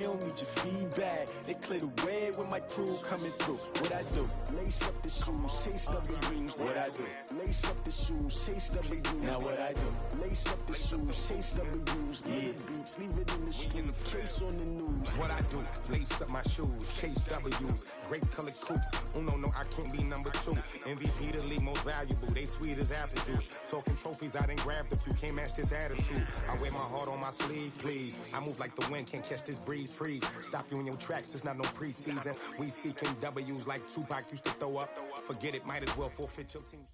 You don't need your feedback. They clear the way with my crew coming through. What I do? Lace up the shoes, chase W's. What I do? Lace up the shoes, chase W's. Now what I do? Lace up the shoes, chase W's. Yeah, beats, leave it in the street, case on the news. What I do? Lace up my shoes, chase W's. Great colored coops. Oh no, I can't be number 2. MVP the league most valuable. They sweet as apple juice. Talking trophies, I didn't grab the few. Can't match this attitude. I wear my heart on my sleeve, please. I move like the wind, can't catch this breeze. Freeze, stop you in your tracks, there's not no preseason. We seeking W's like Tupac used to throw up. Forget it, might as well forfeit your team.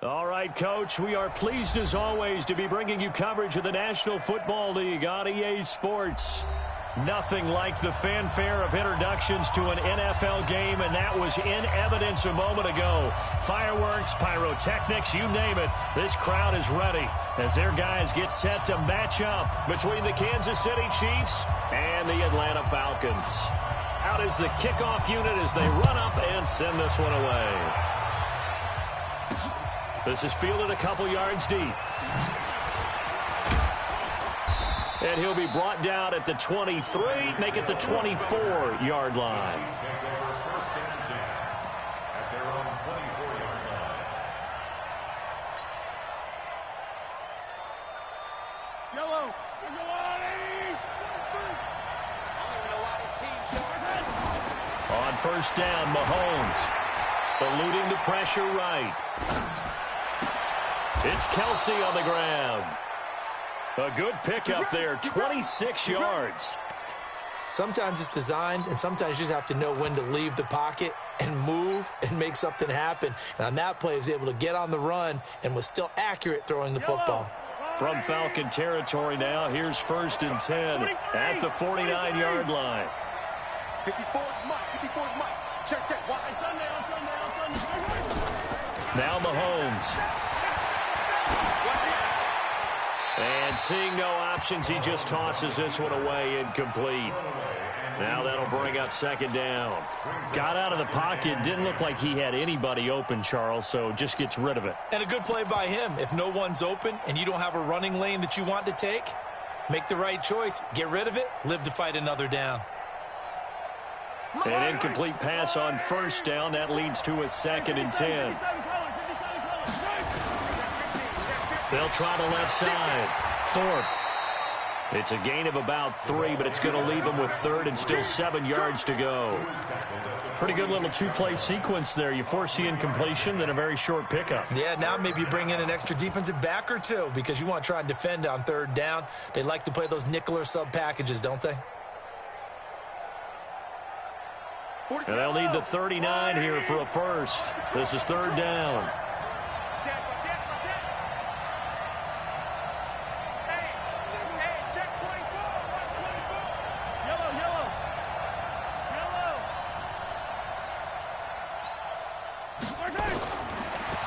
All right, Coach, we are pleased as always to be bringing you coverage of the National Football League on EA Sports. Nothing like the fanfare of introductions to an NFL game, and that was in evidence a moment ago. Fireworks, pyrotechnics, you name it. This crowd is ready as their guys get set to match up between the Kansas City Chiefs and the Atlanta Falcons. Out is the kickoff unit as they run up and send this one away. This is fielded a couple yards deep. And he'll be brought down at the 23, make it the 24-yard line. Yellow. On first down, Mahomes eluding the pressure right. It's Kelsey on the ground. A good pickup there, 26 yards. Sometimes it's designed, and sometimes you just have to know when to leave the pocket and move and make something happen. And on that play, he was able to get on the run and was still accurate throwing the football. From Falcon territory now, here's first and 10 at the 49-yard line. 54 Mike. Check. Now Mahomes. And seeing no options, he just tosses this one away incomplete. Now that'll bring up second down. Got out of the pocket. Didn't look like he had anybody open, Charles, so just gets rid of it. And a good play by him. If no one's open and you don't have a running lane that you want to take, make the right choice. Get rid of it. Live to fight another down. An incomplete pass on first down. That leads to a second and 10. They'll try the left side. Thorpe. It's a gain of about 3, but it's going to leave them with third and still 7 yards to go. Pretty good little two-play sequence there. You force the incompletion, then a very short pickup. Yeah, now maybe you bring in an extra defensive back or two because you want to try and defend on third down. They like to play those nickel or sub packages, don't they? And they'll need the 39 here for a first. This is third down.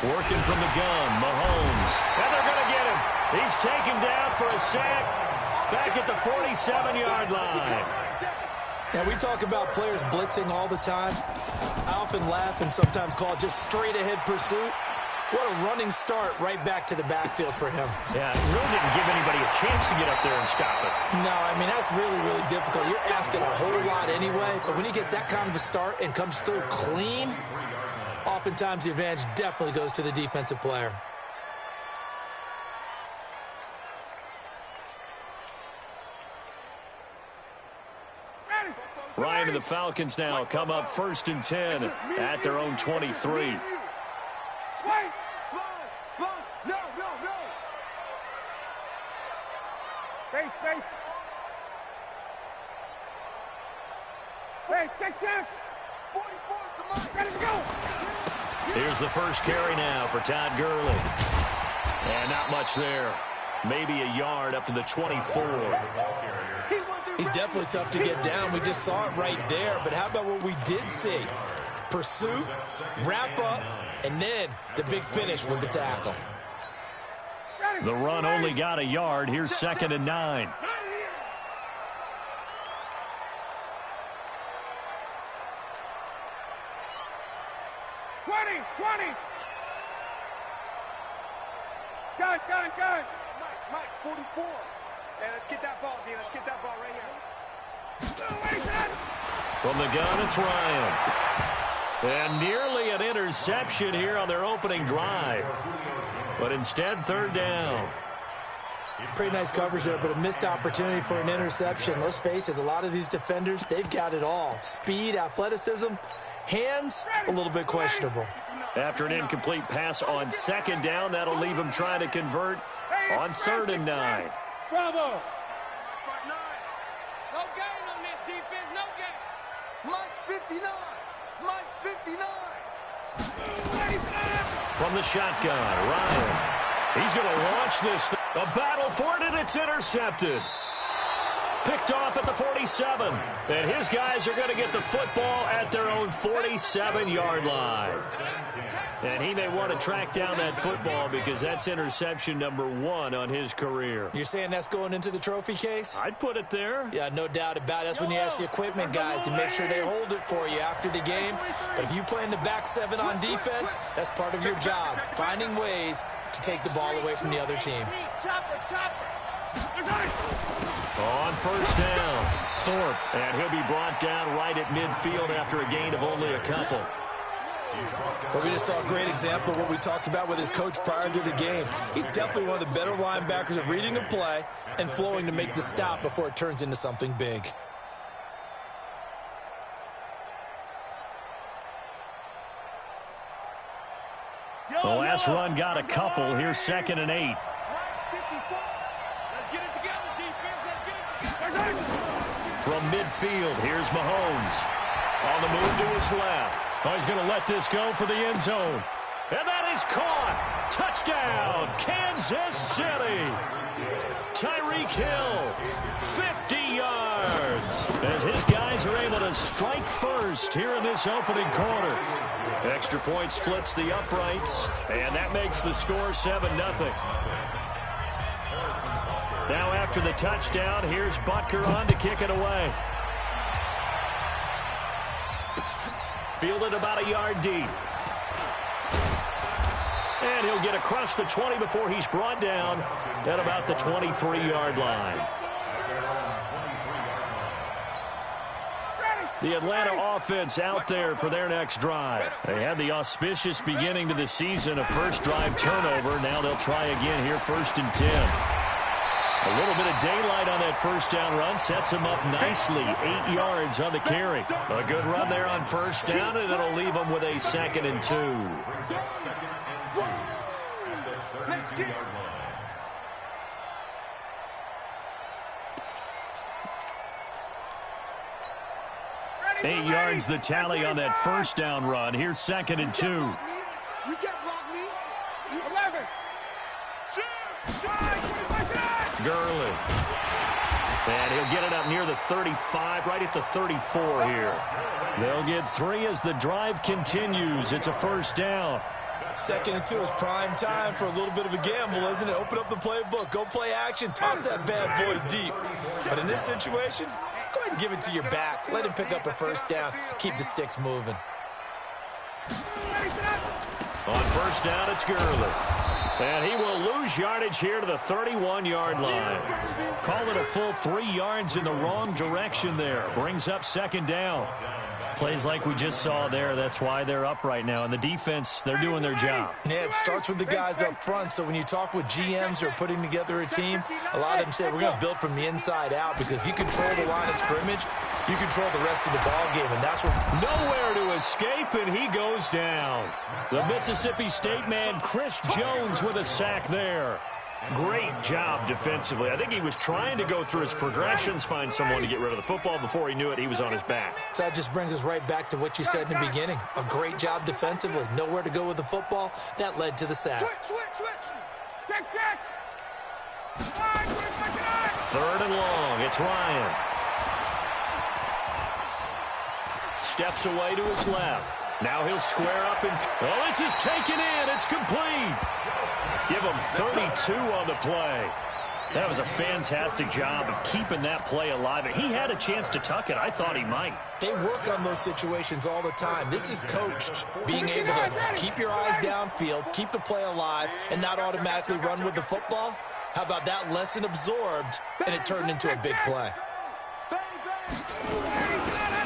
Working from the gun, Mahomes. And they're going to get him. He's taken down for a sack back at the 47-yard line. Now, we talk about players blitzing all the time. I often laugh and sometimes call it just straight-ahead pursuit. What a running start right back to the backfield for him. Yeah, it really didn't give anybody a chance to get up there and stop it. No, I mean, that's really, really difficult. You're asking a whole lot anyway, but when he gets that kind of a start and comes through clean, oftentimes the advantage definitely goes to the defensive player. Ryan and the Falcons now come up first and 10 at their own 23. No. Face. Face, check. 44, come on, ready to go. Here's the first carry now for Todd Gurley. And not much there. Maybe a yard up to the 24. He's definitely tough to get down. We just saw it right there. But how about what we did see? Pursuit, wrap up, and then the big finish with the tackle. The run only got a yard. Here's second and 9. Gun. Mike, 44. Hey, let's get that ball, D. Let's get that ball right here. From the gun, it's Ryan. And nearly an interception here on their opening drive. But instead, third down. Pretty nice coverage there, but a missed opportunity for an interception. Let's face it, a lot of these defenders, they've got it all. Speed, athleticism, hands, a little bit questionable. After an incomplete pass on second down, that'll leave him trying to convert on 3rd and 9. Bravo! No gain on this defense, no gain. Mike's 59. Mike's 59. From the shotgun, Ryan. He's going to launch this. A battle for it, and it's intercepted. Picked off at the 47. And his guys are going to get the football at their own 47-yard line. And he may want to track down that football because that's interception number 1 on his career. You're saying that's going into the trophy case? I'd put it there. Yeah, no doubt about it. That's when you ask the equipment guys to make sure they hold it for you after the game. But if you play in the back 7 on defense, that's part of your job, finding ways to take the ball away from the other team. On 1st down, Thorpe, and he'll be brought down right at midfield after a gain of only a couple. But we just saw a great example of what we talked about with his coach prior to the game. He's definitely one of the better linebackers at reading a play and flowing to make the stop before it turns into something big. The last run got a couple. Here's 2nd and 8. From midfield, here's Mahomes. On the move to his left. Oh, he's going to let this go for the end zone. And that is caught. Touchdown, Kansas City. Tyreek Hill, 50 yards. As his guys are able to strike first here in this opening quarter. Extra point splits the uprights, and that makes the score 7-0. Now after the touchdown, here's Butker on to kick it away. Fielded about a yard deep. And he'll get across the 20 before he's brought down at about the 23-yard line. The Atlanta offense out there for their next drive. They had the auspicious beginning to the season, a first drive turnover. Now they'll try again here, 1st and 10. A little bit of daylight on that first down run sets him up nicely. 8 yards on the carry. A good run there on 1st down, and it'll leave him with a 2nd and 2. Let's get it. 8 yards the tally on that first down run. Here's 2nd and 2. You can't block me. 11. Gurley. And he'll get it up near the 35, right at the 34 here. They'll get 3 as the drive continues. It's a 1st down. 2nd and 2 is prime time for a little bit of a gamble, isn't it? Open up the playbook, go play action, toss that bad boy deep. But in this situation, go ahead and give it to your back. Let him pick up a 1st down. Keep the sticks moving. On 1st down, it's Gurley. And he will lose yardage here to the 31-yard line. Call it a full 3 yards in the wrong direction there. Brings up 2nd down. Plays like we just saw there. That's why they're up right now. And the defense, they're doing their job. Yeah, it starts with the guys up front. So when you talk with GMs who are putting together a team, a lot of them say we're going to build from the inside out, because if you control the line of scrimmage, you control the rest of the ball game, and that's what... Nowhere to escape, and he goes down. The Mississippi State man, Chris Jones, with a sack there. Great job defensively. I think he was trying to go through his progressions, find someone to get rid of the football. Before he knew it, he was on his back. So that just brings us right back to what you said in the beginning. A great job defensively. Nowhere to go with the football. That led to the sack. Check. 3rd and long. It's Ryan. Steps away to his left. Now he'll square up and... Oh, this is taken in. It's complete. Give him 32 on the play. That was a fantastic job of keeping that play alive. He had a chance to tuck it. I thought he might. They work on those situations all the time. This is coached. Being able to keep your eyes downfield, keep the play alive, and not automatically run with the football. How about that lesson absorbed, and it turned into a big play?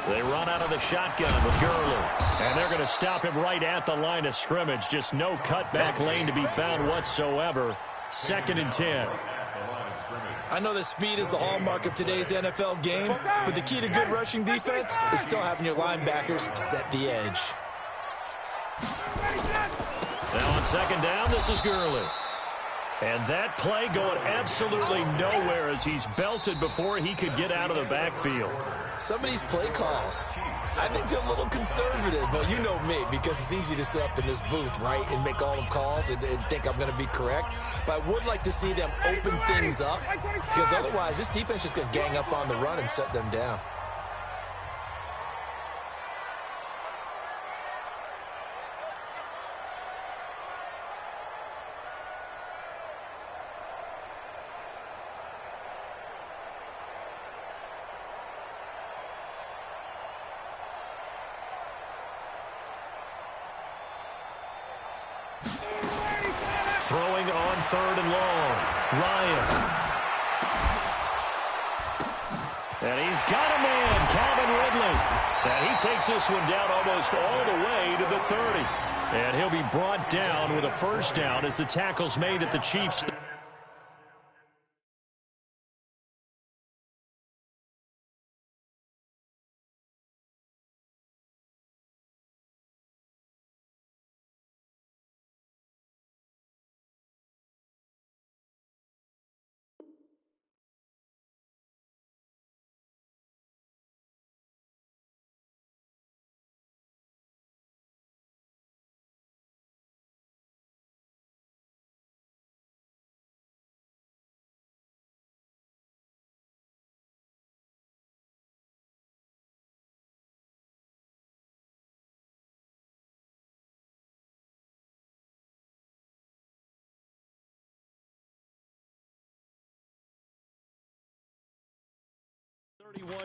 They run out of the shotgun with Gurley. And they're going to stop him right at the line of scrimmage. Just no cutback lane to be found whatsoever. 2nd and 10. I know that speed is the hallmark of today's NFL game, but the key to good rushing defense is still having your linebackers set the edge. Now on 2nd down, this is Gurley. And that play going absolutely nowhere as he's belted before he could get out of the backfield. Some of these play calls, I think they're a little conservative, but you know me, because it's easy to sit up in this booth, right, and make all the calls and think I'm going to be correct. But I would like to see them open things up, because otherwise this defense is going to gang up on the run and shut them down. Throwing on 3rd and long. Ryan. And he's got a man, Calvin Ridley. And he takes this one down almost all the way to the 30. And he'll be brought down with a 1st down as the tackle's made at the Chiefs.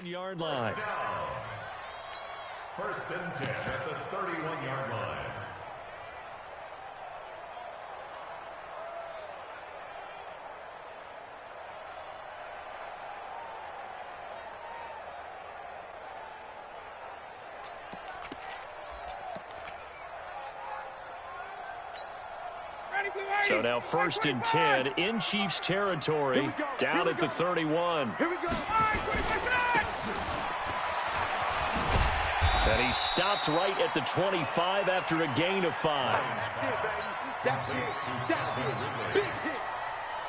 Yard line. 1st and 10 at the 31-yard line. So now 1st and 10 in Chiefs territory, down at the 31. Here we go. And he stopped right at the 25 after a gain of 5. That's it. Big hit.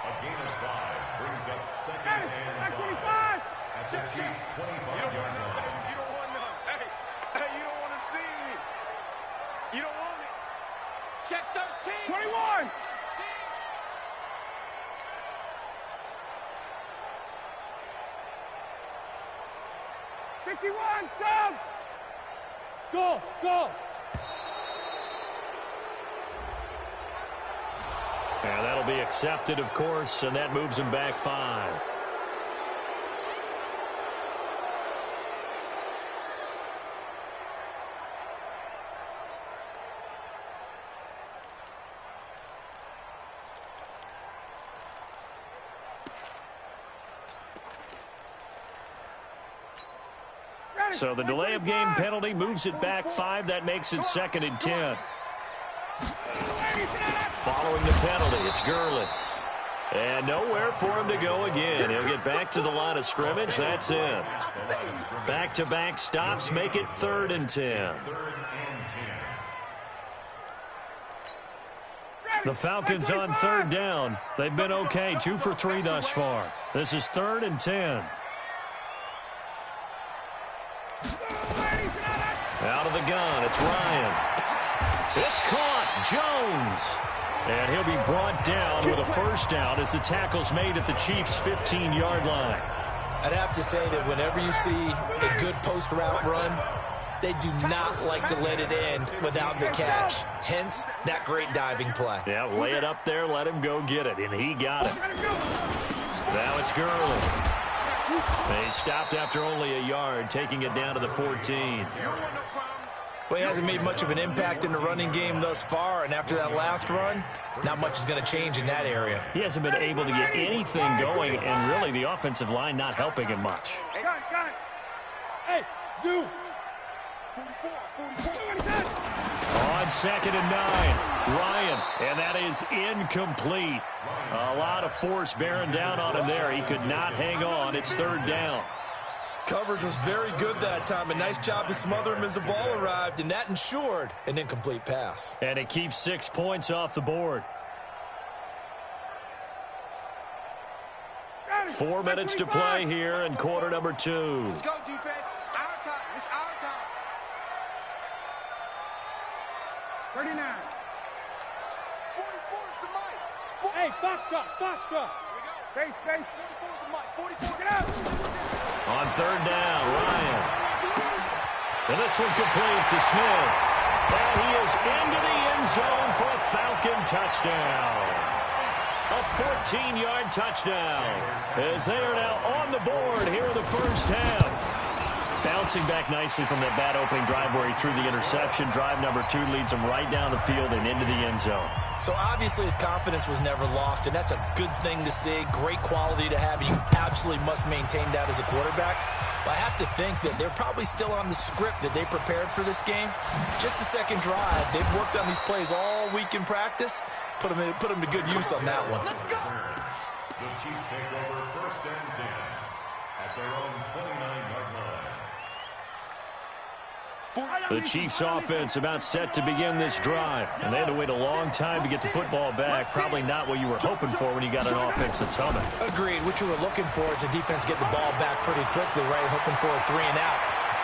A gain of 5 brings up 2nd and 5 at the Chiefs' 25-yard line. You don't want none. Hey, you don't want to see me. You don't want it. Check 13. 21. Down. Go. And that'll be accepted, of course, and that moves him back 5. So the delay of game penalty moves it back 5. That makes it 2nd and 10. Following the penalty, it's Gurley. And nowhere for him to go again. He'll get back to the line of scrimmage. That's it. Back-to-back stops make it 3rd and 10. The Falcons on 3rd down. They've been okay, 2 for 3 thus far. This is 3rd and 10. Out of the gun, it's Ryan. It's caught, Jones. And he'll be brought down with a 1st down as the tackle's made at the Chiefs' 15-yard line. I'd have to say that whenever you see a good post-route run, they do not like to let it end without the catch. Hence, that great diving play. Yeah, lay it up there, let him go get it, and he got it. Now it's Gurley. They stopped after only a yard, taking it down to the 14. Well, he hasn't made much of an impact in the running game thus far, and after that last run, not much is going to change in that area. He hasn't been able to get anything going, and really the offensive line not helping him much. Got it. Hey, Zoo. 44. On 2nd and 9, Ryan, and that is incomplete. A lot of force bearing down on him there. He could not hang on. It's 3rd down. Coverage was very good that time. A nice job to smother him as the ball arrived, and that ensured an incomplete pass. And it keeps 6 points off the board. 4 minutes to play here in quarter number 2. Let's go, defense. Our time. It's our time. 39. 44 is the mic. Hey, Foxtrot. Base. 44 is the mic. 44, get out. On 3rd down, Ryan. And this one complete to Smith. And he is into the end zone for a Falcon touchdown. A 14-yard touchdown. As they are now on the board here in the first half. Bouncing back nicely from that bad opening drive where he threw the interception. Drive number 2 leads him right down the field and into the end zone. So obviously his confidence was never lost, and that's a good thing to see. Great quality to have. You absolutely must maintain that as a quarterback. But I have to think that they're probably still on the script that they prepared for this game. Just the second drive. They've worked on these plays all week in practice. Put them to good use on that one. The Chiefs take over 1st and 10 at their own 29-yard line. The Chiefs offense about set to begin this drive. And they had to wait a long time to get the football back. Probably not what you were hoping for when you got an offense that's humming. Agreed. What you were looking for is the defense get the ball back pretty quickly, right? Hoping for a 3 and out.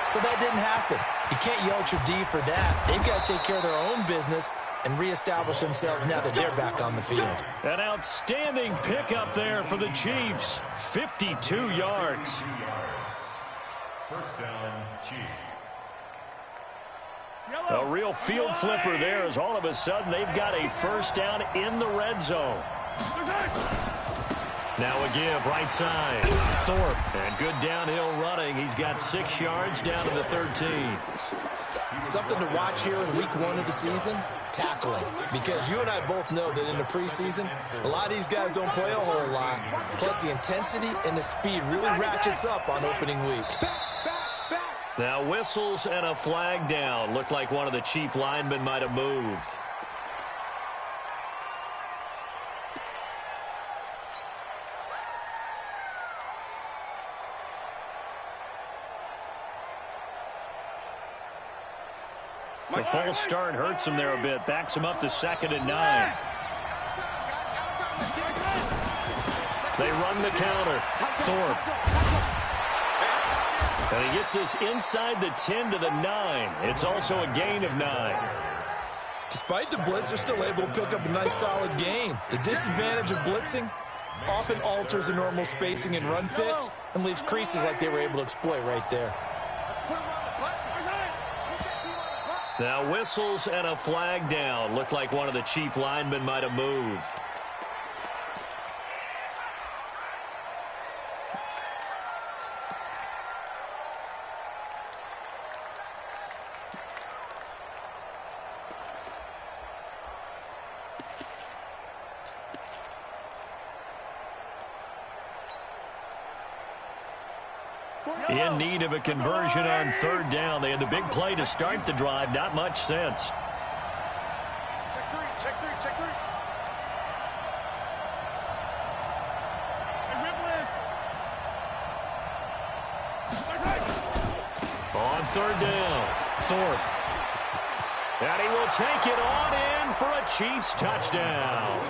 So that didn't happen. You can't yell at your D for that. They've got to take care of their own business and reestablish themselves now that they're back on the field. An outstanding pickup there for the Chiefs. 52 yards. 1st down, Chiefs. A real field flipper there as all of a sudden they've got a 1st down in the red zone. Now a give right side. Thorpe. And good downhill running. He's got 6 yards down to the 13. Something to watch here in week 1 of the season, tackling. Because you and I both know that in the preseason, a lot of these guys don't play a whole lot. Plus the intensity and the speed really ratchets up on opening week. Now whistles and a flag down. Looked like one of the Chief linemen might have moved. The false start hurts him there a bit. Backs him up to 2nd and 9. They run the counter. Thorpe. And he gets this inside the 10 to the 9. It's also a gain of 9. Despite the blitz, they're still able to pick up a nice solid gain. The disadvantage of blitzing often alters the normal spacing and run fits and leaves creases like they were able to exploit right there. Now whistles and a flag down. Looked like one of the Chief linemen might have moved. In need of a conversion on 3rd down. They had the big play to start the drive. Not much sense. Check three. On 3rd down, Thorpe. And he will take it on in for a Chiefs touchdown.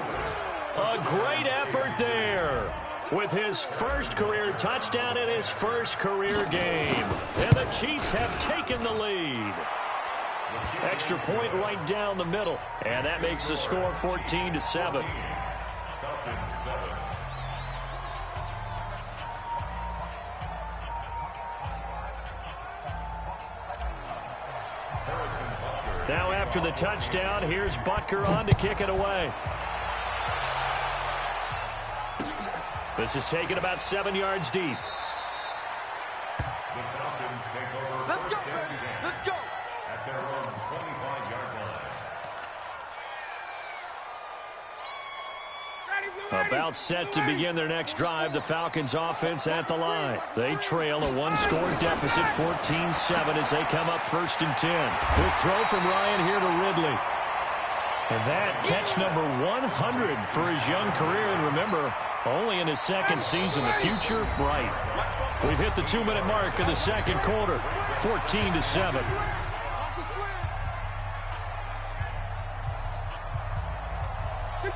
A great effort there. With his first career touchdown in his first career game. And the Chiefs have taken the lead. Extra point right down the middle. And that makes the score 14-7. Now after the touchdown, here's Butker on to kick it away. This is taken about 7 yards deep. The Falcons take over. Let's go. at their own 25-yard line. About set to begin their next drive, the Falcons offense at the line. They trail a one-score deficit, 14-7, as they come up 1st and 10. Quick throw from Ryan here to Ridley. And that catch number 100 for his young career. And remember, only in his second season, the future bright. We've hit the 2-minute mark of the second quarter, 14-7.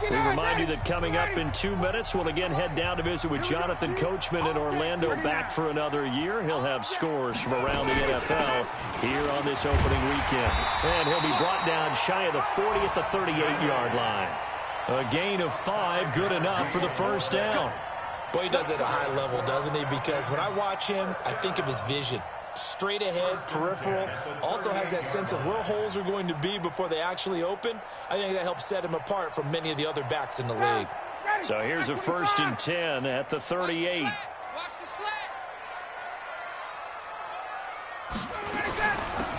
We remind you that coming up in 2 minutes, we'll again head down to visit with Jonathan Coachman in Orlando, back for another year. He'll have scores from around the NFL here on this opening weekend. And he'll be brought down shy of the 40 at the 38-yard line. A gain of 5, good enough for the first down. Boy, he does it at a high level, doesn't he? Because when I watch him, I think of his vision. Straight ahead, peripheral, also has that sense of where holes are going to be before they actually open. I think that helps set him apart from many of the other backs in the league. So here's a 1st and 10 at the 38.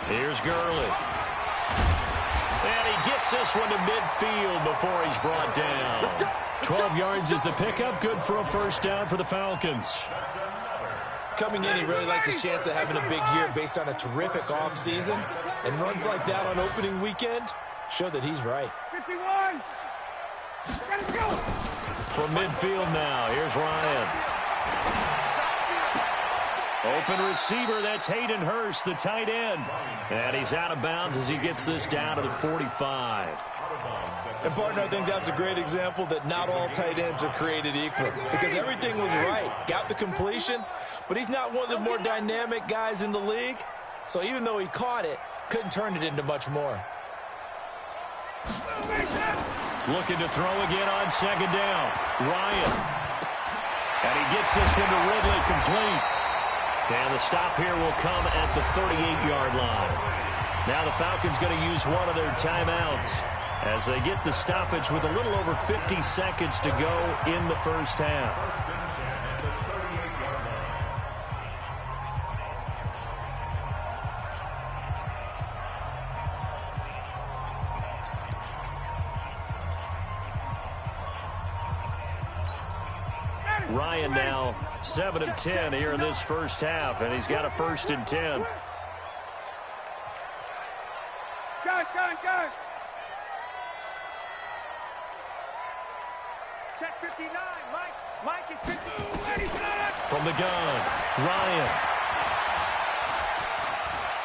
Here's Gurley. And he gets this one to midfield before he's brought down. 12 yards is the pickup, good for a first down for the Falcons. Coming in, he really likes his chance of having a big year based on a terrific offseason. And runs like that on opening weekend show that he's right. 51. From midfield now, here's Ryan. Open receiver, that's Hayden Hurst, the tight end. And he's out of bounds as he gets this down to the 45. And, partner, I think that's a great example that not all tight ends are created equal. Because everything was right. Got the completion, but he's not one of the more dynamic guys in the league. So even though he caught it, couldn't turn it into much more. Looking to throw again on 2nd down. Ryan. And he gets this one to Ridley, complete. And the stop here will come at the 38-yard line. Now the Falcons going to use one of their timeouts as they get the stoppage with a little over 50 seconds to go in the first half. Ryan now 7 of 10 here in this first half, and he's got a 1st and 10. Gun. Check 59, Mike is 59. From the gun, Ryan.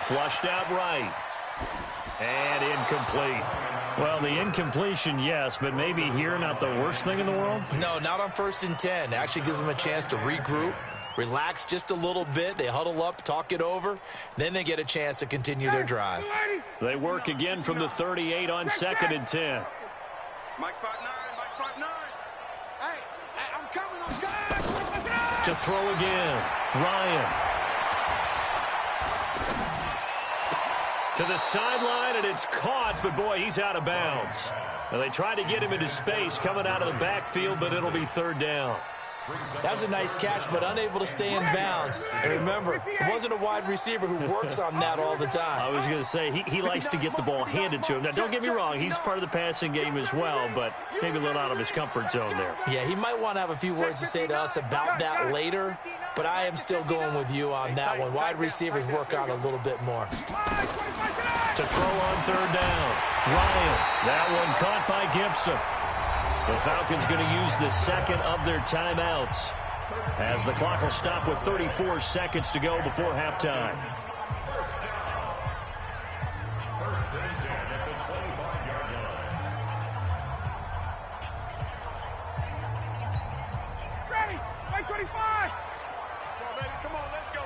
Flushed out right. And incomplete. Well, the incompletion, yes, but maybe here not the worst thing in the world? No, not on 1st and 10. It actually gives them a chance to regroup, relax just a little bit. They huddle up, talk it over. Then they get a chance to continue their drive. They work again from the 38 on 2nd and 10. Mike 5'9". Hey, I'm coming. To throw again, Ryan. To the sideline, and it's caught, but boy, he's out of bounds. And they tried to get him into space coming out of the backfield, but it'll be 3rd down. That was a nice catch, but unable to stay in bounds. And remember, it wasn't a wide receiver who works on that all the time. I was going to say, he likes to get the ball handed to him. Now, don't get me wrong, he's part of the passing game as well, but maybe a little out of his comfort zone there. Yeah, he might want to have a few words to say to us about that later, but I am still going with you on that one. Wide receivers work on a little bit more. To throw on 3rd down, Ryan. That one caught by Gibson. The Falcons going to use the 2nd of their timeouts as the clock will stop with 34 seconds to go before halftime. Ready, Mike 25. Come on, baby, come on, let's go.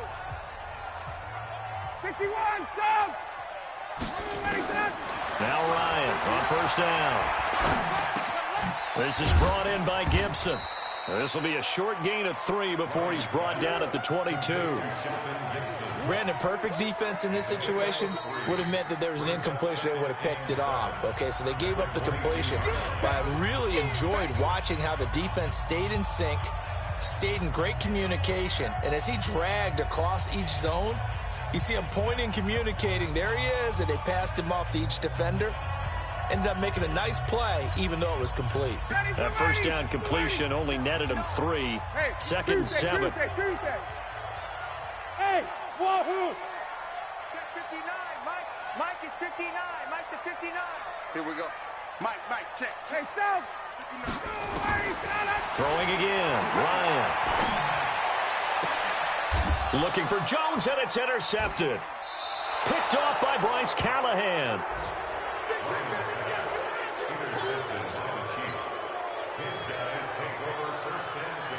51, sub. Now Ryan on 1st down. This is brought in by Gibson. This will be a short gain of 3 before he's brought down at the 22. Brandon, perfect defense in this situation would have meant that there was an incompletion. They would have picked it off. Okay, so they gave up the completion. But I really enjoyed watching how the defense stayed in sync, stayed in great communication, and as he dragged across each zone, You see him pointing, communicating. There he is, and they passed him off to each defender. Ended up making a nice play, even though it was complete. That first down completion only netted him 3. Second and 7. Hey, wahoo! Check 59. Mike is 59. Mike the 59. Here we go. Mike, check. Hey, South. Throwing again. Ryan. Looking for Jones, and it's intercepted. Picked off by Bryce Callahan. Intercepted by the Chiefs. His guys take over first and 10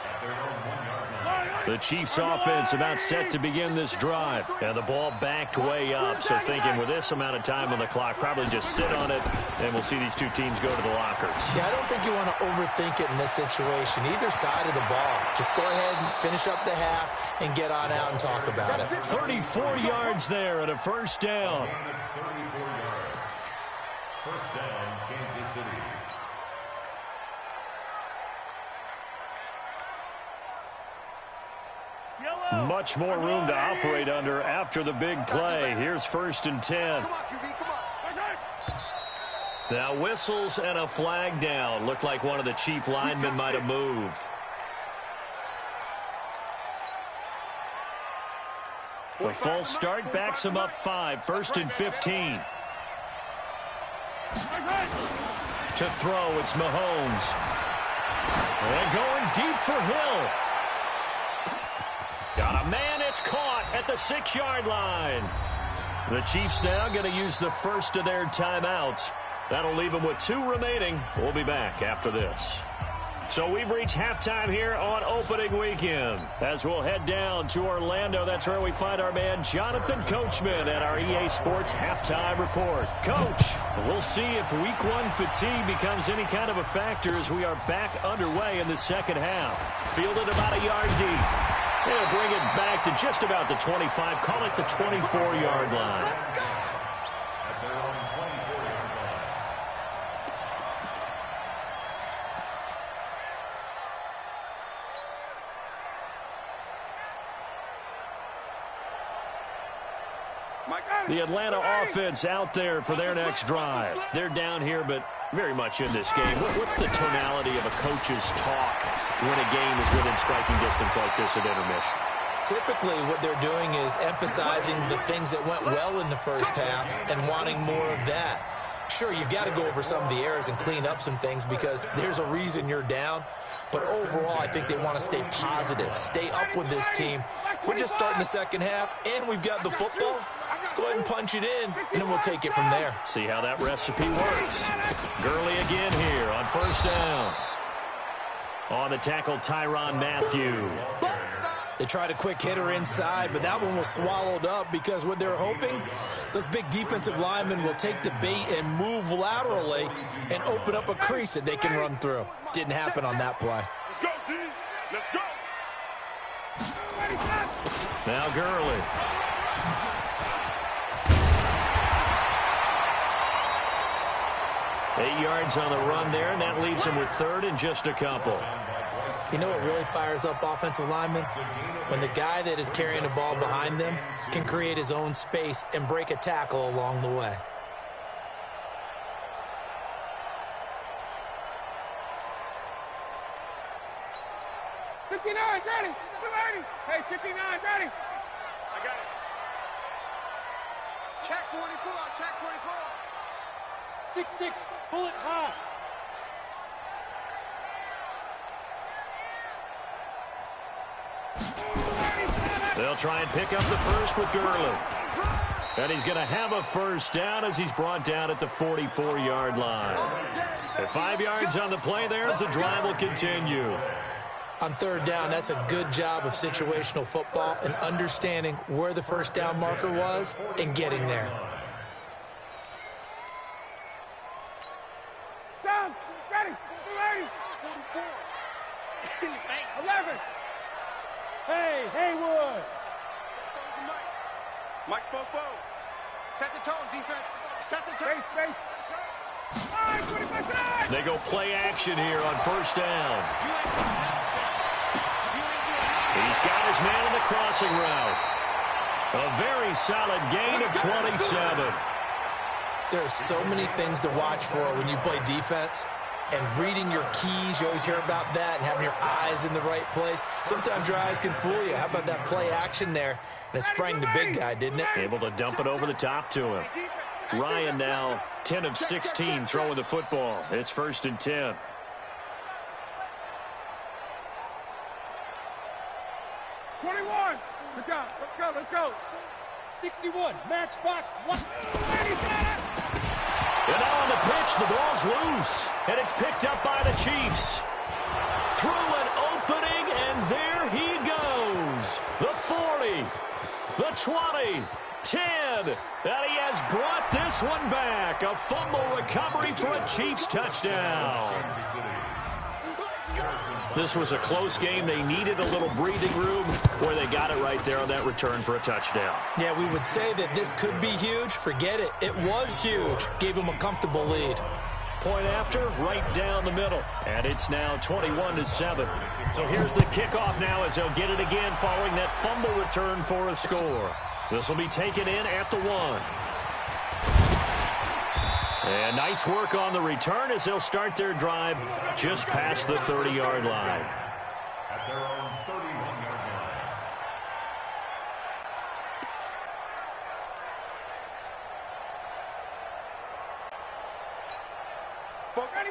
at their own 1-yard line. The Chiefs offense about set to begin this drive. And the ball backed way up. So thinking with this amount of time on the clock, probably just sit on it, and we'll see these two teams go to the lockers. Yeah, I don't think you want to overthink it in this situation. Either side of the ball. Just go ahead and finish up the half and get on out and talk about it. 34 yards there and a first down. 34 yards. First down, Kansas City. Much more room to operate under after the big play. Here's first and 10. Come on, QB, come on. Now whistles and a flag down. Looked like one of the Chief linemen might have moved. The false start backs him up 5. First and 15. To throw, it's Mahomes. And going deep for Hill. Got a man, it's caught at the 6-yard line. The Chiefs now going to use the first of their timeouts. That'll leave them with 2 remaining. We'll be back after this. So we've reached halftime here on opening weekend. As we'll head down to Orlando, that's where we find our man Jonathan Coachman at our EA Sports Halftime Report. Coach, we'll see if Week 1 fatigue becomes any kind of a factor as we are back underway in the second half. Fielded about a yard deep. They'll bring it back to just about the 25. Call it the 24-yard line. At their own 24-yard line. The Atlanta offense out there for their next drive. They're down here, but very much in this game. What's the tonality of a coach's talk when a game is within striking distance like this at intermission? Typically, what they're doing is emphasizing the things that went well in the first half and wanting more of that. Sure, you've got to go over some of the errors and clean up some things because there's a reason you're down. But overall, I think they want to stay positive, stay up with this team. We're just starting the second half, and we've got the football. Let's go ahead and punch it in, and then we'll take it from there. See how that recipe works. Gurley again here on first down. On the tackle, Tyrann Mathieu. They tried a quick hitter inside, but that one was swallowed up because what they're hoping, those big defensive linemen will take the bait and move laterally and open up a crease that they can run through. Didn't happen on that play. Let's go, D. Let's go. Now Gurley. Eight yards on the run there, and that leaves him with third and just a couple. You know what really fires up offensive linemen? When the guy that is carrying the ball behind them can create his own space and break a tackle along the way. Ready. Hey, 59, ready. I got it. Check 24, check 24. 6-6, bullet high. They'll try and pick up the first with Gurley. And he's going to have a first down as he's brought down at the 44-yard line. At 5 yards on the play there as the drive will continue. On third down, that's a good job of situational football and understanding where the first down marker was and getting there. Down, ready, 44. 11. Hey, Haywood. Mike spoke bow. Set the tone, defense. Set the tone. Space. They go play action here on first down. He's got his man in the crossing route. A very solid gain of 27. There are so many things to watch for when you play defense. And reading your keys, you always hear about that, and having your eyes in the right place. Sometimes your eyes can fool you. How about that play action there? And it sprang the big guy, didn't it? Able to dump it over the top to him. Ryan now 10 of 16 throwing the football. It's 1st and 10. Good job. Let's go. 61, matchbox. And now on the pitch, the ball's loose. And it's picked up by the Chiefs. Through an opening, and there he goes. The 40, the 20, 10. And he has brought this one back. A fumble recovery for a Chiefs touchdown. This was a close game. They needed a little breathing room where they got it right there on that return for a touchdown. Yeah, we would say that this could be huge. Forget it. It was huge. Gave him a comfortable lead. Point after, right down the middle. And it's now 21-7. So here's the kickoff now as they'll get it again following that fumble return for a score. This will be taken in at the 1. And nice work on the return as they'll start their drive just past the 30-yard line. At their own 31-yard line.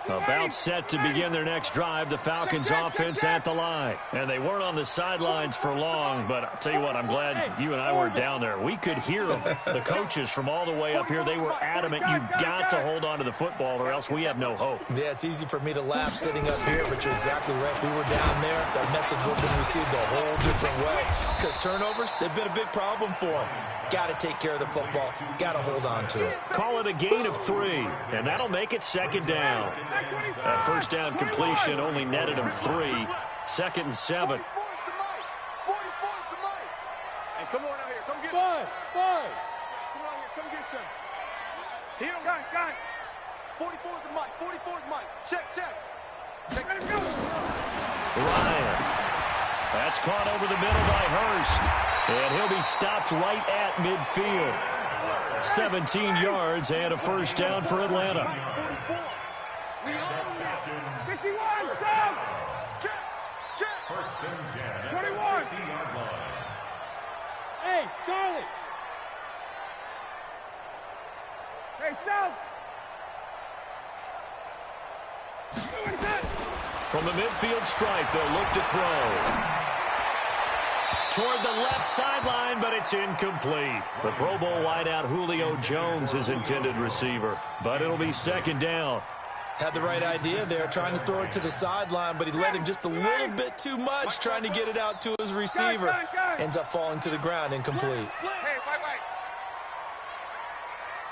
About set to begin their next drive, the Falcons offense at the line. And they weren't on the sidelines for long, but I'll tell you what, I'm glad you and I weren't down there. We could hear them. The coaches from all the way up here, they were adamant, you've got to hold on to the football or else we have no hope. Yeah, it's easy for me to laugh sitting up here, but you're exactly right. If we were down there, that message would have been received a whole different way. Because turnovers, they've been a big problem for them. Got to take care of the football. Got to hold on to it. Call it a gain of 3, and that'll make it 2nd down. That first down completion only netted him 3. 2nd and 7. Hey, come on out here. Come get five. Come on out here. Come get some. Hit him. Got it. 44 is the mic. 44 is Mike. Check. Let him go. Ryan. That's caught over the middle by Hurst. And he'll be stopped right at midfield. 17 yards and a first down for Atlanta. 61, check. 1st and 10. 21. 50-yard line. Hey, Charlie. Hey, South. From the midfield stripe, they'll look to throw. Toward the left sideline, but it's incomplete. The Pro Bowl wideout Julio Jones is intended receiver, but it'll be 2nd down. Had the right idea there, trying to throw it to the sideline, but he led him just a little bit too much, trying to get it out to his receiver. Ends up falling to the ground, incomplete. Hey,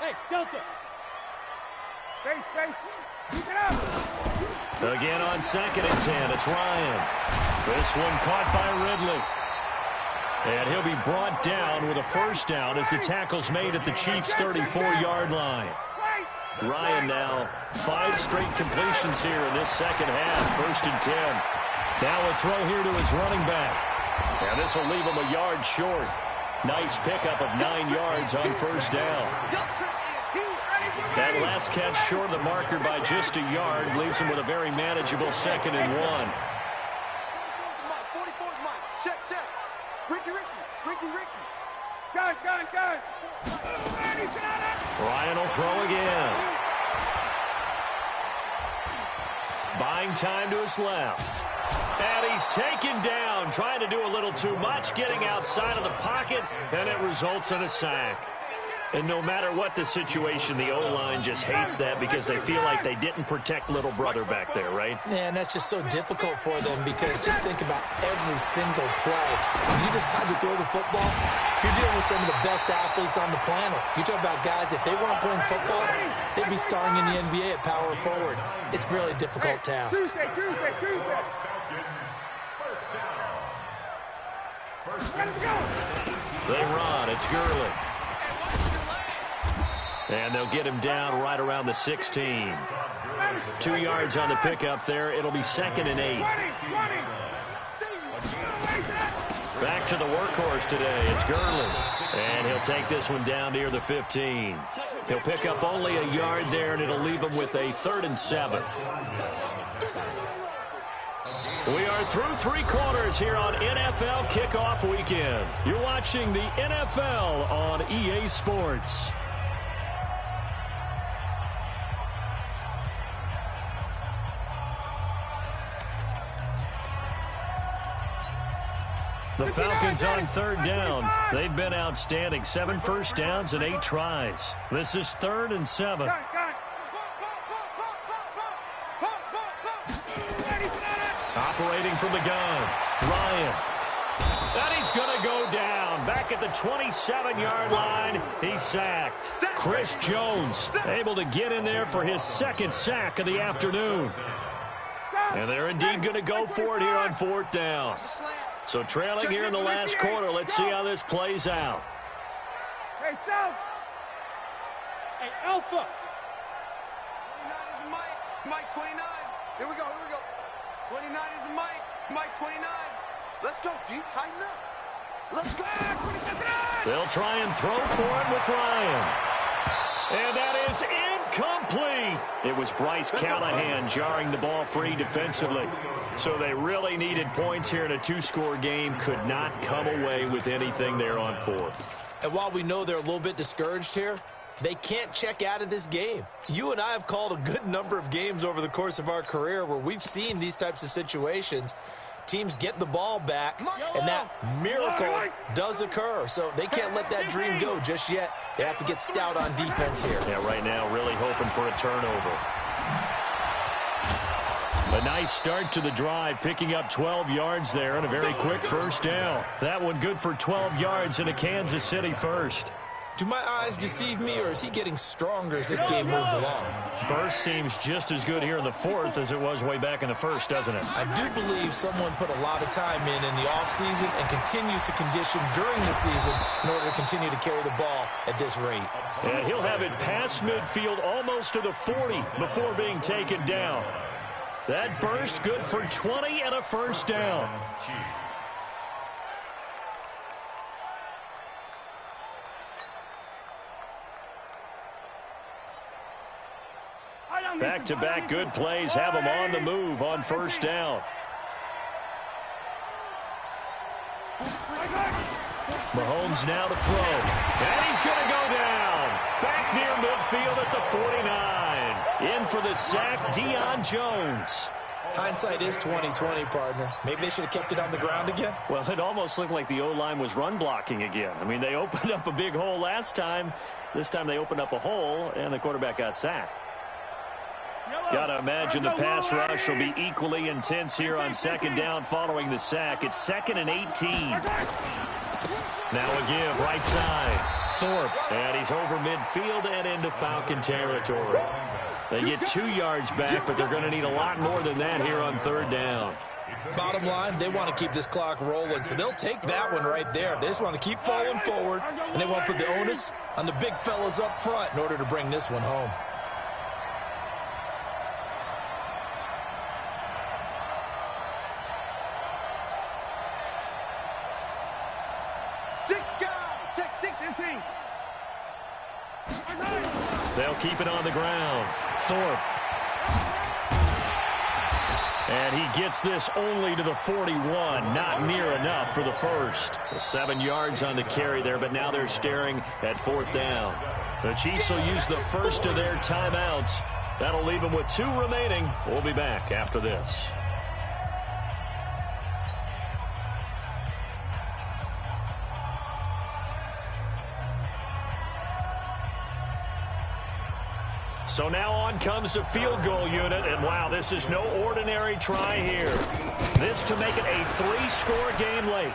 wait. Hey, Delta. Face. Keep it up. Again on 2nd and 10, it's Ryan. This one caught by Ridley. And he'll be brought down with a first down as the tackle's made at the Chiefs' 34-yard line. Ryan now 5 straight completions here in this second half, 1st and 10. Now a throw here to his running back. And this will leave him a yard short. Nice pickup of 9 yards on first down. That last catch short of the marker by just a yard leaves him with a very manageable 2nd and 1. Got it. Ryan will throw again. Buying time to his left. And he's taken down, trying to do a little too much, getting outside of the pocket, and it results in a sack. And no matter what the situation, the O-line just hates that because they feel like they didn't protect little brother back there, right? Yeah, and that's just so difficult for them because just think about every single play. When you decide to throw the football, you're dealing with some of the best athletes on the planet. You talk about guys, if they weren't playing football, they'd be starring in the NBA at power forward. It's a really difficult task. Tuesday. They run. It's Gurley. And they'll get him down right around the 16. 2 yards on the pickup there. It'll be 2nd and 8. Back to the workhorse today. It's Gurley. And he'll take this one down near the 15. He'll pick up only a yard there, and it'll leave him with a 3rd and 7. We are through 3 quarters here on NFL Kickoff Weekend. You're watching the NFL on EA Sports. The Falcons on 3rd down. They've been outstanding. 7 first downs and 8 tries. This is 3rd and 7. Operating from the gun, Ryan. And he's going to go down. Back at the 27-yard line, he's sacked. Chris Jones able to get in there for his 2nd sack of the afternoon. And they're indeed going to go for it here on 4th down. So trailing here in the last quarter. Let's see how this plays out. Hey, South. Hey, Alpha. 29 is Mike. Mike 29. Here we go. 29 is Mike. Mike 29. Let's go, D. Tighten up. Let's go. They'll try and throw for it with Ryan. And that is incomplete. It was Bryce Callahan jarring the ball free defensively. So they really needed points here in a 2-score game. Could not come away with anything there on 4th. And while we know they're a little bit discouraged here, they can't check out of this game. You and I have called a good number of games over the course of our career where we've seen these types of situations. Teams get the ball back, and that miracle does occur. So they can't let that dream go just yet. They have to get stout on defense here. Yeah, right now really hoping for a turnover. A nice start to the drive, picking up 12 yards there and a very quick first down. That one good for 12 yards in a Kansas City first. Do my eyes deceive me, or is he getting stronger as this game moves along? Burst seems just as good here in the 4th as it was way back in the 1st, doesn't it? I do believe someone put a lot of time in the offseason and continues to condition during the season in order to continue to carry the ball at this rate. And he'll have it past midfield almost to the 40 before being taken down. That burst good for 20 and a first down. Back-to-back good plays have them on the move on first down. Mahomes now to throw. And he's going to go down. Back near midfield at the 49. In for the sack, Deion Jones. Hindsight is 20/20, partner. Maybe they should have kept it on the ground again. Well, it almost looked like the O-line was run blocking again. I mean, they opened up a big hole last time. This time they opened up a hole, and the quarterback got sacked. Got to imagine the pass rush will be equally intense here on 2nd down following the sack. It's 2nd and 18. Now a give right side. Thorpe. And he's over midfield and into Falcon territory. They get 2 yards back, but they're going to need a lot more than that here on 3rd down. Bottom line, they want to keep this clock rolling, so they'll take that one right there. They just want to keep falling forward, and they want to put the onus on the big fellas up front in order to bring this one home. They'll keep it on the ground. Thorpe. And he gets this only to the 41. Not near enough for the first. 7 yards on the carry there, but now they're staring at 4th down. The Chiefs will use the first of their timeouts. That'll leave them with 2 remaining. We'll be back after this. So now on comes the field goal unit, and wow, this is no ordinary try here. This to make it a 3-score game late.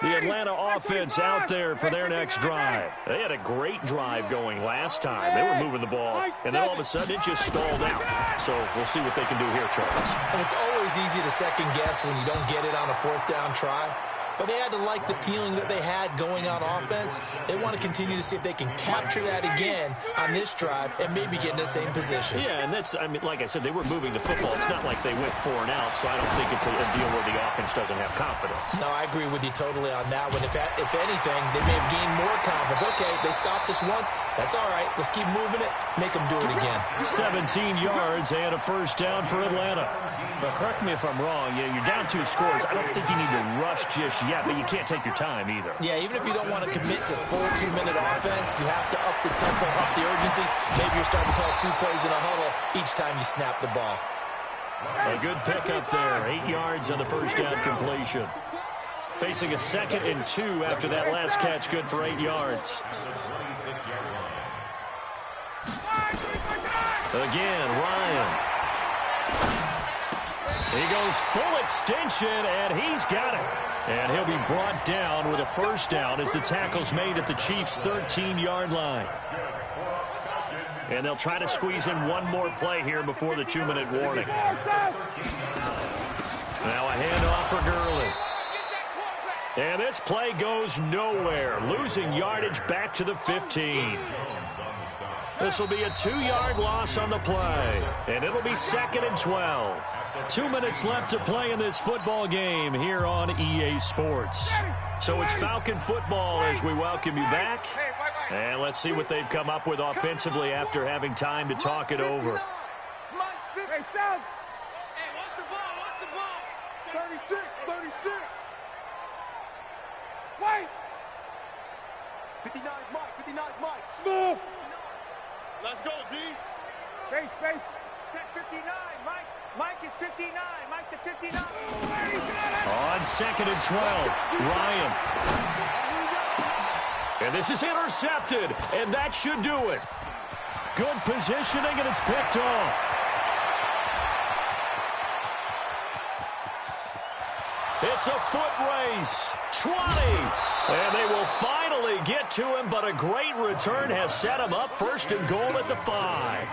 The Atlanta offense out there for their next drive. They had a great drive going last time. They were moving the ball, and then all of a sudden it just stalled out. So we'll see what they can do here, Charles. And it's always easy to second guess when you don't get it on a 4th down try. but they had to like the feeling that they had going on offense. They want to continue to see if they can capture that again on this drive and maybe get in the same position. Yeah, and that's, I mean, like I said, they were moving the football. It's not like they went 4 and out, so I don't think it's a deal where the offense doesn't have confidence. No, I agree with you totally on that one. If anything, they may have gained more confidence. Okay, they stopped us once. That's all right. Let's keep moving it. Make them do it again. 17 yards and a first down for Atlanta. But correct me if I'm wrong. You're down 2 scores. I don't think you need to rush just yet, but you can't take your time either. Yeah, even if you don't want to commit to full 2-minute offense, you have to up the tempo, up the urgency. Maybe you're starting to call 2 plays in a huddle each time you snap the ball. A good pickup there. 8 yards on the first down completion. Facing a 2nd and 2 after that last catch, good for 8 yards. Again, Ryan. He goes full extension, and he's got it. And he'll be brought down with a first down as the tackle's made at the Chiefs' 13-yard line. And they'll try to squeeze in one more play here before the 2-minute warning. Now a handoff for Gurley. And this play goes nowhere. Losing yardage back to the 15. This will be a 2-yard loss on the play. And it'll be 2nd and 12. 2 minutes left to play in this football game here on EA Sports. So it's Falcon football as we welcome you back. And let's see what they've come up with offensively after having time to talk it over. Hey, Sam! Hey, watch the ball, watch the ball! 36, 36! Wait! 59 Mike, 59 Mike, smooth! Let's go, D! Base, base! Check 59, Mike! Mike is 59, Mike to 59! On 2nd and 12, Ryan. And this is intercepted, and that should do it. Good positioning, and it's picked off. It's a foot race. 20. And they will finally get to him, but a great return has set him up 1st and goal at the 5.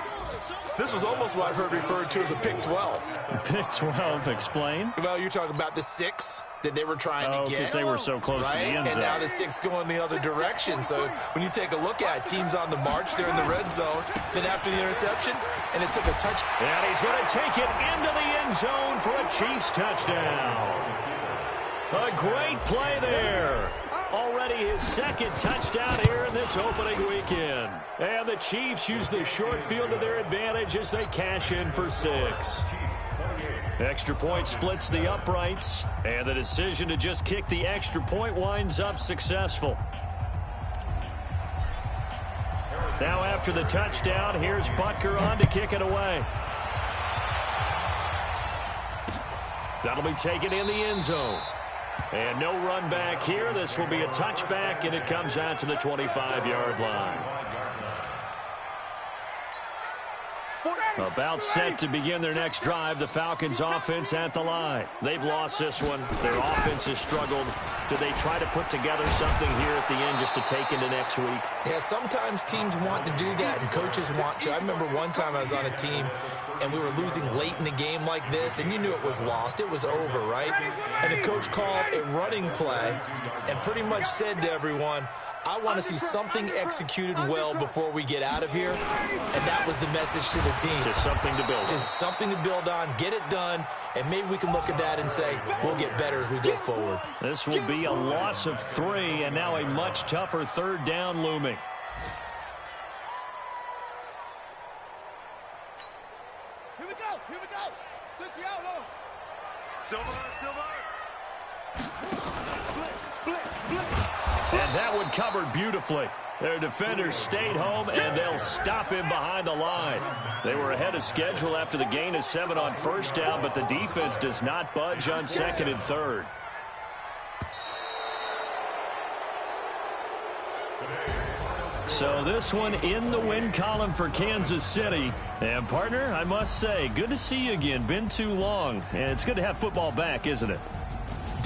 This was almost what I've heard referred to as a pick 12. Pick 12, explain. Well, you're talking about the 6 that they were trying to get. Because they were so close to the end zone. And now the 6 going the other direction. So when you take a look at teams on the march, they're in the red zone. Then after the interception, and it took a touch. And he's going to take it into the end zone for a Chiefs touchdown. A great play there. Already his 2nd touchdown here in this opening weekend. And the Chiefs use the short field to their advantage as they cash in for 6. Extra point splits the uprights, and the decision to just kick the extra point winds up successful. Now after the touchdown, here's Butker on to kick it away. That'll be taken in the end zone. And no run back here. This will be a touchback, and it comes out to the 25-yard line. About set to begin their next drive, the Falcons offense at the line. They've lost this one. Their offense has struggled. Do they try to put together something here at the end just to take into next week? Yeah, sometimes teams want to do that, and coaches want to. I remember one time I was on a team, and we were losing late in the game like this, and you knew it was lost. It was over, right? And the coach called a running play and pretty much said to everyone, I want to see something executed well before we get out of here. And that was the message to the team. Just something to build on. Just something to build on, get it done, and maybe we can look at that and say, we'll get better as we go forward. This will be a loss of 3, and now a much tougher 3rd down looming. Here we go, here we go! 6 out, low! Silver, silver! Blitz, blitz, blitz! And that one covered beautifully. Their defenders stayed home, and they'll stop him behind the line. They were ahead of schedule after the gain of 7 on 1st down, but the defense does not budge on 2nd and 3rd. So this one in the win column for Kansas City. And, partner, I must say, good to see you again. Been too long. And it's good to have football back, isn't it?